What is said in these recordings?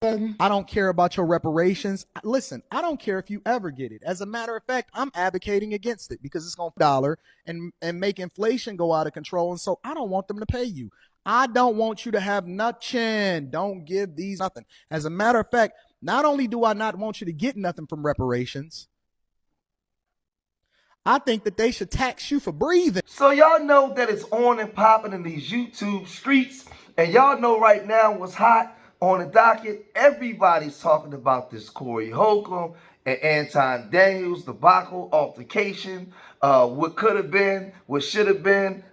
I don't care about your reparations. Listen, I don't care if you ever get it. As a matter of fact, I'm advocating against it because it's going to dollar and make inflation go out of control. And so I don't want them to pay you. I don't want you to have nothing. Don't give these nothing. As a matter of fact, not only do I not want you to get nothing from reparations, I think that they should tax you for breathing. So y'all know that it's on and popping in these YouTube streets. And y'all know right now what's hot on the docket. Everybody's talking about this Corey Holcomb and Anton Daniels debacle, altercation, what could have been, what should have been,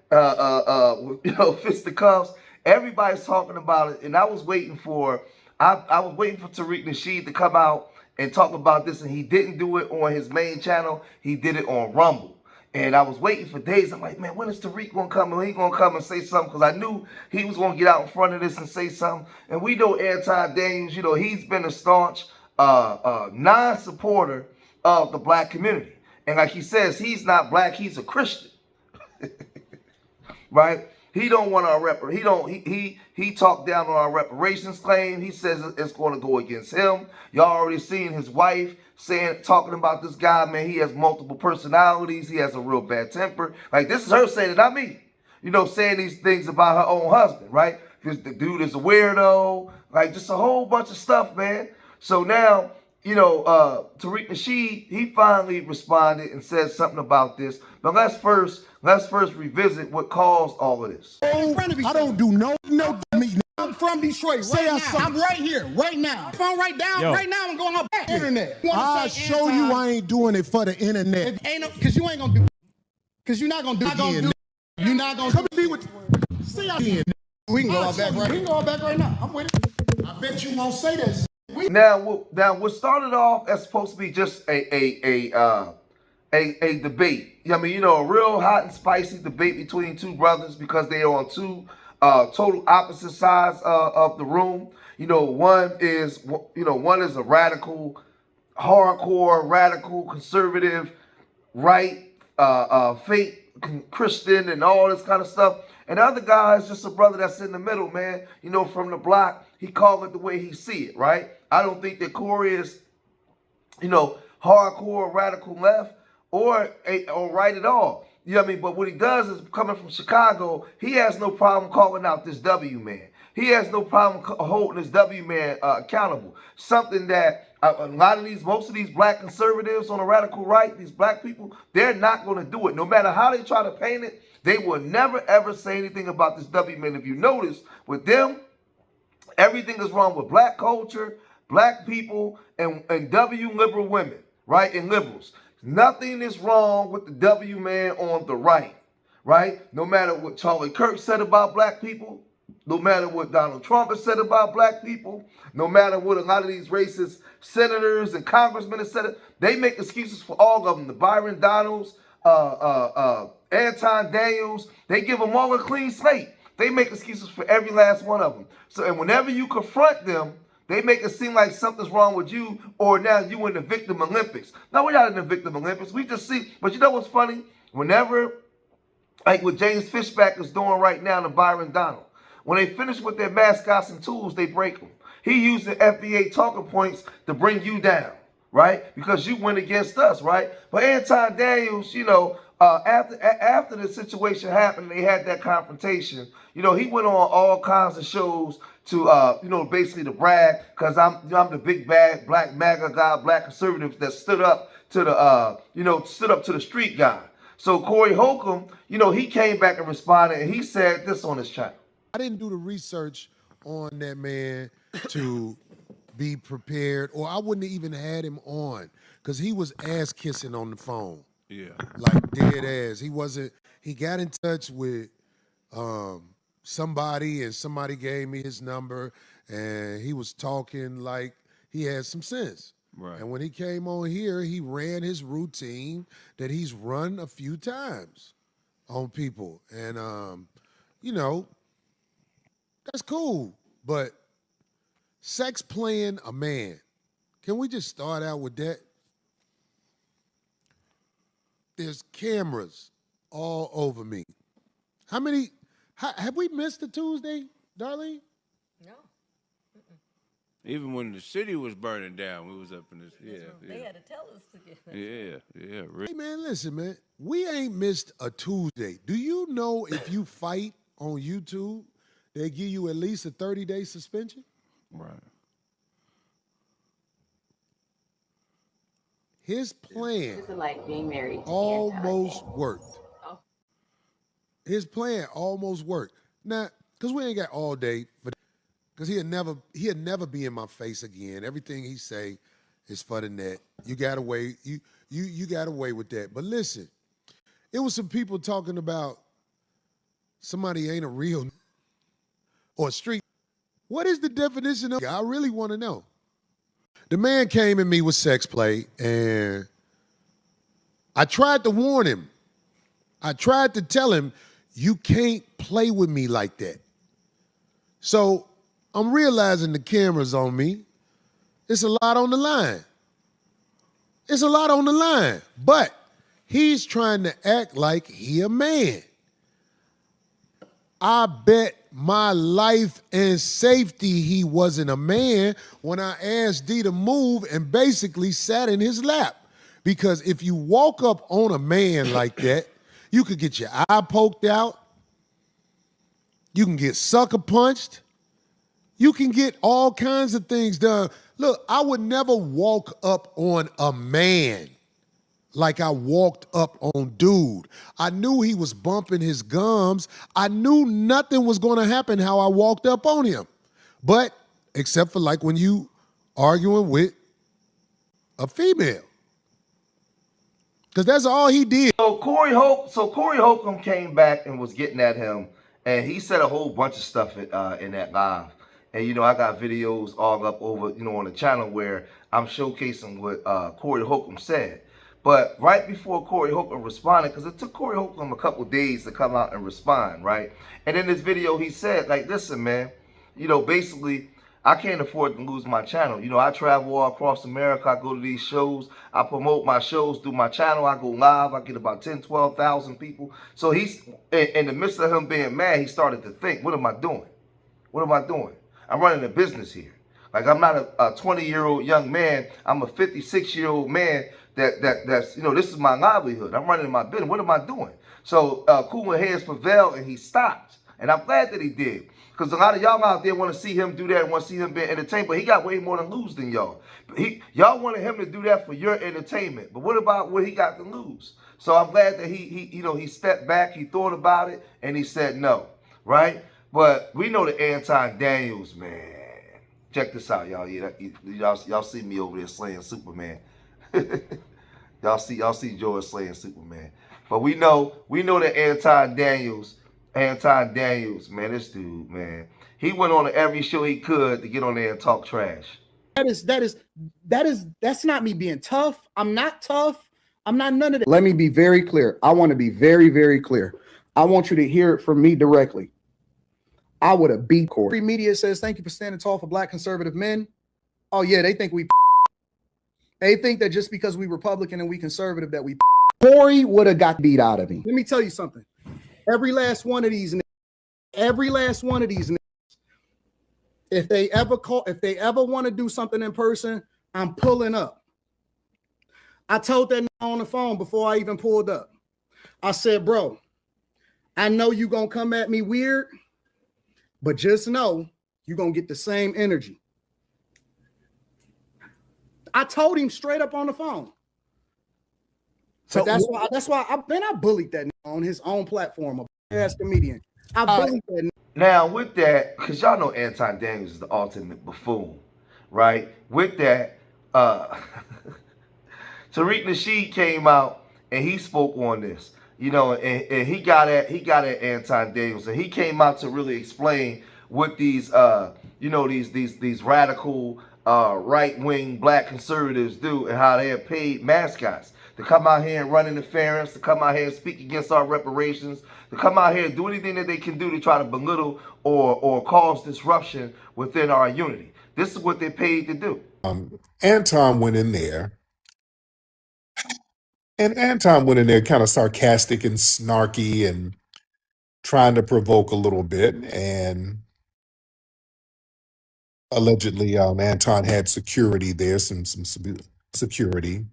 fisticuffs. Everybody's talking about it. And I was waiting for Tariq Nasheed to come out and talk about this, and he didn't do it on his main channel. He did it on Rumble. And I was waiting for days. I'm like, man, when is Tariq going to come? And he going to come and say something? Because I knew he was going to get out in front of this and say something. And we know Anton Daniels, he's been a staunch non-supporter of the black community. And like he says, he's not black, he's a Christian. Right? He don't want our he talked down on our reparations claim. He says it's going to go against him. Y'all already seen his wife talking about this guy, man. He has multiple personalities. He has a real bad temper. Like, this is her saying it, not me. Saying these things about her own husband, right? Because the dude is a weirdo. Like, just a whole bunch of stuff, man. So now, Tariq Nasheed, he finally responded and said something about this. But let's first revisit what caused all of this. I don't do no meeting. I'm from Detroit. Right now. I'm right here, right now. Phone right down, right now. I'm going on back. Internet. I'll show you I ain't doing it for the internet. Ain't no, because you ain't gonna do. Because you're not gonna do it again. You're not gonna come be with. See again. We can go all back right. We can go all back right now. I'm with it. I bet you won't say this. Now, what started off as supposed to be just a debate. I mean, a real hot and spicy debate between two brothers because they are on two total opposite sides of the room. One is a radical, hardcore, radical, conservative, right, fake Christian and all this kind of stuff. And the other guy is just a brother that's in the middle, man. From the block, he called it the way he see it, right? I don't think that Corey is, hardcore, radical left or right at all. You know what I mean? But what he does is, coming from Chicago, he has no problem calling out this W man. He has no problem holding this W man accountable. Something that most of these black conservatives on the radical right, these black people, they're not going to do it. No matter how they try to paint it, they will never ever say anything about this W man. If you notice, with them, everything is wrong with black culture, black people, and W liberal women, right? And liberals. Nothing is wrong with the W man on the right, right? No matter what Charlie Kirk said about black people, no matter what Donald Trump has said about black people, no matter what a lot of these racist senators and congressmen have said, they make excuses for all of them. The Byron Donalds, Anton Daniels, they give them all a clean slate. They make excuses for every last one of them. So, and whenever you confront them, they make it seem like something's wrong with you, or now you in the victim Olympics. No, we're not in the victim Olympics. We just see, but you know what's funny? Whenever, like what James Fishback is doing right now to Byron Donald, when they finish with their mascots and tools, they break them. He used the FBA talking points to bring you down, right? Because you went against us, right? But Anton Daniels, after the situation happened, they had that confrontation. He went on all kinds of shows to, basically to brag, because I'm the big bad black MAGA guy, black conservative that stood up to the street guy. So Corey Holcomb, he came back and responded, and he said this on his channel. I didn't do the research on that man to be prepared, or I wouldn't have even had him on, because he was ass kissing on the phone. Yeah. Like dead ass. He got in touch with somebody, and somebody gave me his number, and he was talking like he had some sense. Right. And when he came on here, he ran his routine that he's run a few times on people. And, that's cool. But sex playing a man, can we just start out with that? There's cameras all over me. Have we missed a Tuesday, Darlene? No. Even when the city was burning down, we was up in this. They had to tell us to get that. Yeah. Really. Hey, man, listen, man. We ain't missed a Tuesday. Do you know if you fight on YouTube, they give you at least a 30-day suspension? Right. His plan It's like being married. almost worked. His plan almost worked. Now, because we ain't got all day for that, because he'll never be in my face again. Everything he say is for the net. You got away, you got away with that. But listen, it was some people talking about somebody ain't a real or street. What is the definition of? I really want to know. The man came at me with sex play, and I tried to warn him. I tried to tell him, you can't play with me like that. So I'm realizing the camera's on me. It's a lot on the line. It's a lot on the line. But he's trying to act like he a man. I bet my life and safety he wasn't a man when I asked D to move and basically sat in his lap. Because if you walk up on a man like that, you could get your eye poked out. You can get sucker punched. You can get all kinds of things done. Look, I would never walk up on a man like I walked up on dude. I knew he was bumping his gums. I knew nothing was going to happen how I walked up on him. But except for like when you arguing with a female. Because that's all he did. So Corey Holcomb came back and was getting at him, and he said a whole bunch of stuff in that live. And, you know, I got videos all up over, you know, on the channel where I'm showcasing what Corey Holcomb said. But right before Corey Holcomb responded, because it took Corey Holcomb a couple days to come out and respond, right? And in this video, he said, like, listen, man, you know, basically, I can't afford to lose my channel. You know, I travel all across America. I go to these shows. I promote my shows through my channel. I go live. I get about 10, 12,000 people. So he's, in the midst of him being mad, he started to think, what am I doing? What am I doing? I'm running a business here. Like, I'm not a 20-year-old young man. I'm a 56-year-old man that's, you know, this is my livelihood. I'm running my business. What am I doing? So cooler heads prevailed, and he stopped. And I'm glad that he did. Because a lot of y'all out there want to see him do that and want to see him be entertained. But he got way more to lose than y'all. Y'all wanted him to do that for your entertainment. But what about what he got to lose? So I'm glad that he stepped back, he thought about it, and he said no. Right? But we know the Anton Daniels, man. Check this out, y'all. Y'all see me over there slaying Superman. y'all see George slaying Superman. But we know that Anton Daniels, man, this dude, man. He went on every show he could to get on there and talk trash. That's not me being tough. I'm not tough. I'm not none of that. Let me be very clear. I want to be very, very clear. I want you to hear it from me directly. I would have beat Corey. Free media says, thank you for standing tall for black conservative men. Oh, yeah, they think they think that just because we Republican and we conservative that we Corey would have got beat out of me. Let me tell you something. Every last one of these, if they ever want to do something in person, I'm pulling up. I told that on the phone before I even pulled up. I said, bro, I know you gonna come at me weird, but just know you're going to get the same energy. I told him straight up on the phone. So that's why I bullied that on his own platform, a ass comedian. I bullied that. Now, with that, because y'all know Anton Daniels is the ultimate buffoon, right? With that, Tariq Nasheed came out and he spoke on this. You know, and he got at Anton Daniels, and he came out to really explain what these these radical right-wing black conservatives do and how they are paid mascots to come out here and run interference, to come out here and speak against our reparations, to come out here and do anything that they can do to try to belittle or cause disruption within our unity. This is what they're paid to do. Anton went in there. And Anton went in there kind of sarcastic and snarky and trying to provoke a little bit. And Allegedly, Anton had security there, some security,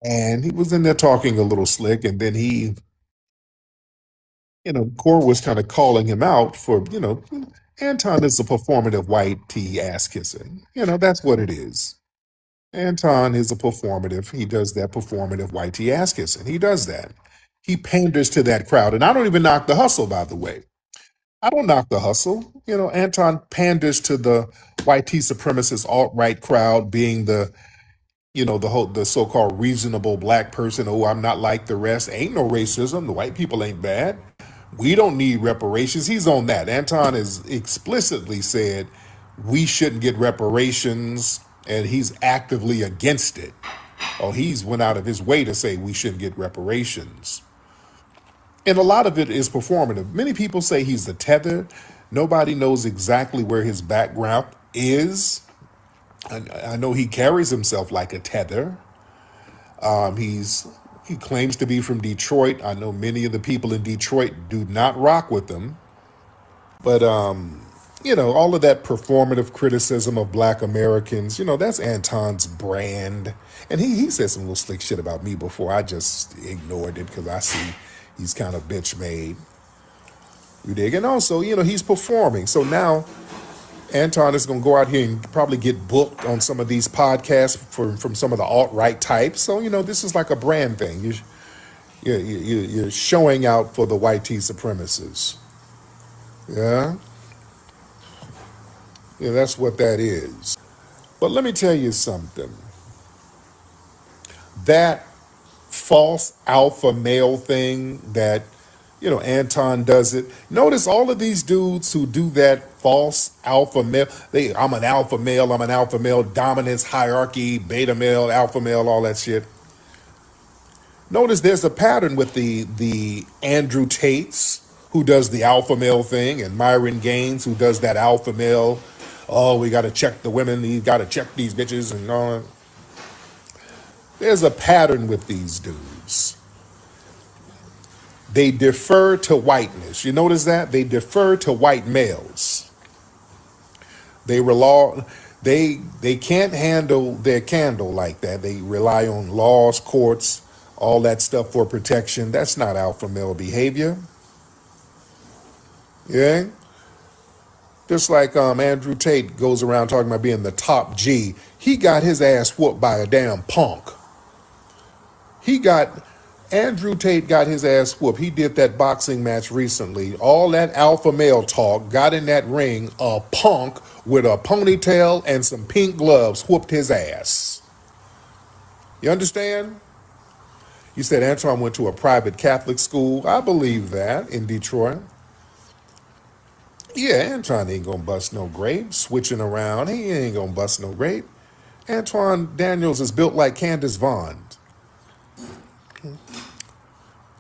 and he was in there talking a little slick, and then Gore was kind of calling him out for, Anton is a performative white tea ass kissing. That's what it is. Anton is a performative. He does that performative white tea ass kissing. He does that. He panders to that crowd. And I don't even knock the hustle, by the way. I don't knock the hustle. Anton panders to the white tea supremacist alt-right crowd, being the so-called reasonable black person. Oh, I'm not like the rest. Ain't no racism. The white people ain't bad. We don't need reparations. He's on that. Anton has explicitly said we shouldn't get reparations, and he's actively against it. Oh, he's went out of his way to say we shouldn't get reparations. And a lot of it is performative. Many people say he's the tether. Nobody knows exactly where his background is. I know he carries himself like a tether. He claims to be from Detroit. I know many of the people in Detroit do not rock with him. But all of that performative criticism of black Americans, that's Anton's brand. And he said some little slick shit about me before. I just ignored it because I see he's kind of bitch made. You dig? And also, he's performing. So now Anton is going to go out here and probably get booked on some of these podcasts from some of the alt-right types. So, this is like a brand thing. You're showing out for the white tea supremacists. Yeah? Yeah, that's what that is. But let me tell you something. That false alpha male thing that, Anton does it. Notice all of these dudes who do that false alpha male, I'm an alpha male, dominance, hierarchy, beta male, alpha male, all that shit. Notice there's a pattern with the Andrew Tates, who does the alpha male thing, and Myron Gaines, who does that alpha male. Oh, we got to check the women. You got to check these bitches and all that. There's a pattern with these dudes. They defer to whiteness. You notice that? They defer to white males. They can't handle their candle like that. They rely on laws, courts, all that stuff for protection. That's not alpha male behavior. Yeah? Just like Andrew Tate goes around talking about being the top G. He got his ass whooped by a damn punk. Andrew Tate got his ass whooped. He did that boxing match recently. All that alpha male talk, got in that ring, a punk with a ponytail and some pink gloves whooped his ass. You understand? You said Anton went to a private Catholic school. I believe that, in Detroit. Yeah, Anton ain't gonna bust no grape. Switching around, he ain't gonna bust no grape. Anton Daniels is built like Candace Vaughn.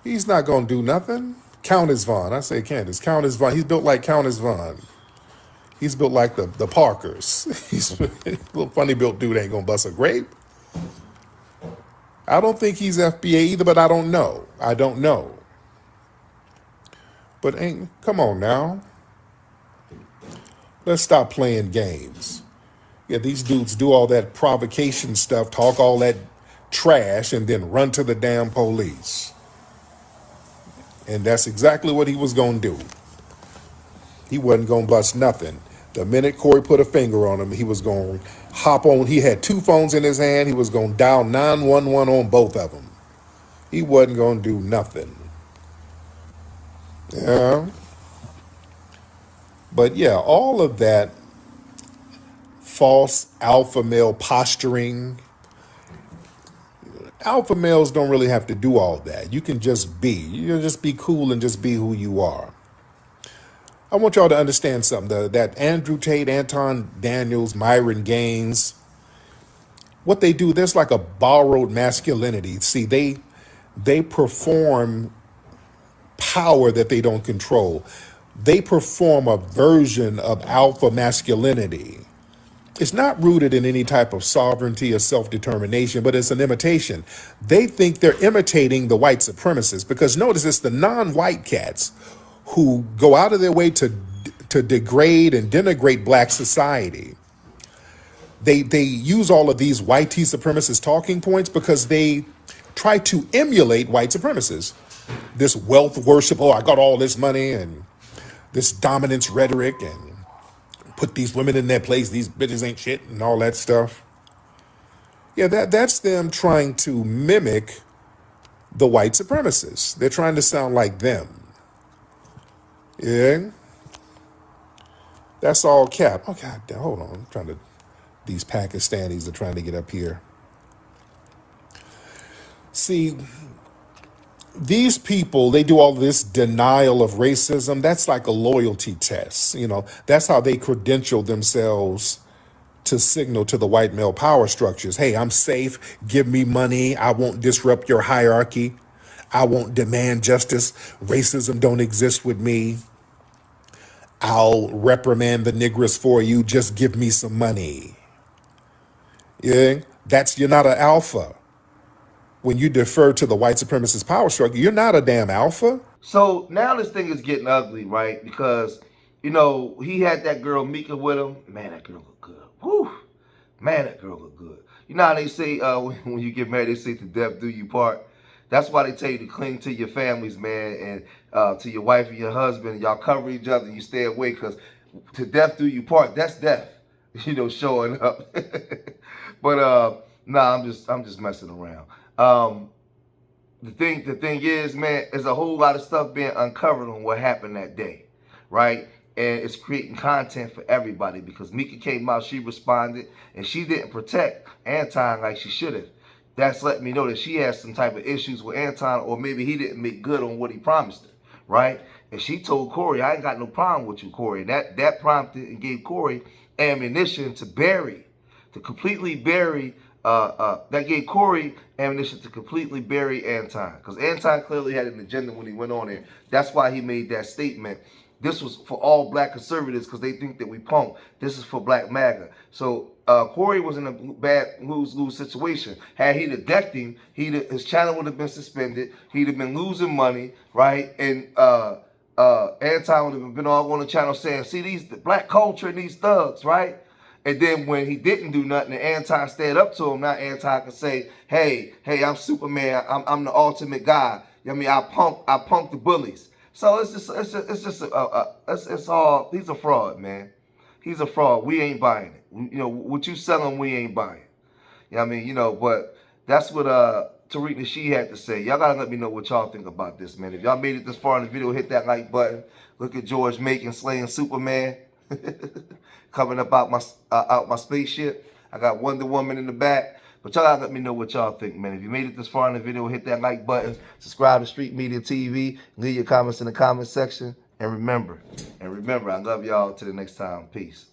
He's not gonna do nothing. Countess Vaughn, I say Candace. Countess Vaughn, he's built like Countess Vaughn. He's built like the Parkers. He's a little funny built dude, ain't gonna bust a grape. I don't think he's FBA either, but I don't know. But come on now. Let's stop playing games. Yeah, these dudes do all that provocation stuff, talk all that trash, and then run to the damn police. And that's exactly what he was going to do. He wasn't going to bust nothing. The minute Corey put a finger on him, he was going to hop on. He had two phones in his hand. He was going to dial 911 on both of them. He wasn't going to do nothing. Yeah. But yeah, all of that false alpha male posturing. Alpha males don't really have to do all that. You can just be. You can just be cool and just be who you are. I want y'all to understand something. That Andrew Tate, Anton Daniels, Myron Gaines, what they do, there's like a borrowed masculinity. See, they perform power that they don't control. They perform a version of alpha masculinity. It's not rooted in any type of sovereignty or self-determination, but it's an imitation. They think they're imitating the white supremacists because notice it's the non-white cats who go out of their way to to degrade and denigrate black society. They use all of these white tea supremacist talking points because they try to emulate white supremacists. This wealth worship, oh, I got all this money, and this dominance rhetoric, and put these women in their place, these bitches ain't shit, and all that stuff. Yeah, that's them trying to mimic the white supremacists. They're trying to sound like them. Yeah? That's all cap. Oh, God, hold on. I'm trying to, these Pakistanis are trying to get up here. See, these people, they do all this denial of racism. That's like a loyalty test. You know, that's how they credential themselves to signal to the white male power structures. Hey, I'm safe. Give me money. I won't disrupt your hierarchy. I won't demand justice. Racism don't exist with me. I'll reprimand the niggers for you. Just give me some money. Yeah, you're not an alpha. When you defer to the white supremacist power struggle, you're not a damn alpha. So now this thing is getting ugly, right? Because, he had that girl Mika with him. Man, that girl look good. Whew. Man, that girl look good. You know how they say when you get married, they say to death do you part. That's why they tell you to cling to your families, man, and to your wife and your husband. Y'all cover each other and you stay away, because to death do you part. That's death, showing up. But nah, I'm just messing around. The thing is, man, there's a whole lot of stuff being uncovered on what happened that day, right? And it's creating content for everybody, because Mika came out, she responded, and she didn't protect Anton like she should have. That's letting me know that she has some type of issues with Anton, or maybe he didn't make good on what he promised her, right? And she told Corey, I ain't got no problem with you, Corey. And that prompted and gave Corey ammunition to completely bury that gave Corey ammunition to completely bury Anton, because Anton clearly had an agenda when he went on there. That's why he made that statement. This was for all black conservatives, because they think that we punk. This is for black MAGA. So Corey was in a bad lose-lose situation. Had he decked him, his channel would have been suspended. He'd have been losing money, right? And Anton would have been all on the channel saying, see, the black culture and these thugs, right? And then when he didn't do nothing, and Anton stayed up to him, now Anton can say, hey, I'm Superman. I'm the ultimate guy. I punk the bullies. So it's all, he's a fraud, man. He's a fraud. We ain't buying it. What you selling, we ain't buying. But that's what Tariq Nasheed had to say. Y'all gotta let me know what y'all think about this, man. If y'all made it this far in the video, hit that like button. Look at George Macon slaying Superman. Coming up out my spaceship. I got Wonder Woman in the back. But y'all gotta let me know what y'all think, man. If you made it this far in the video, hit that like button. Subscribe to Street Media TV. Leave your comments in the comment section. And remember, I love y'all. Till the next time. Peace.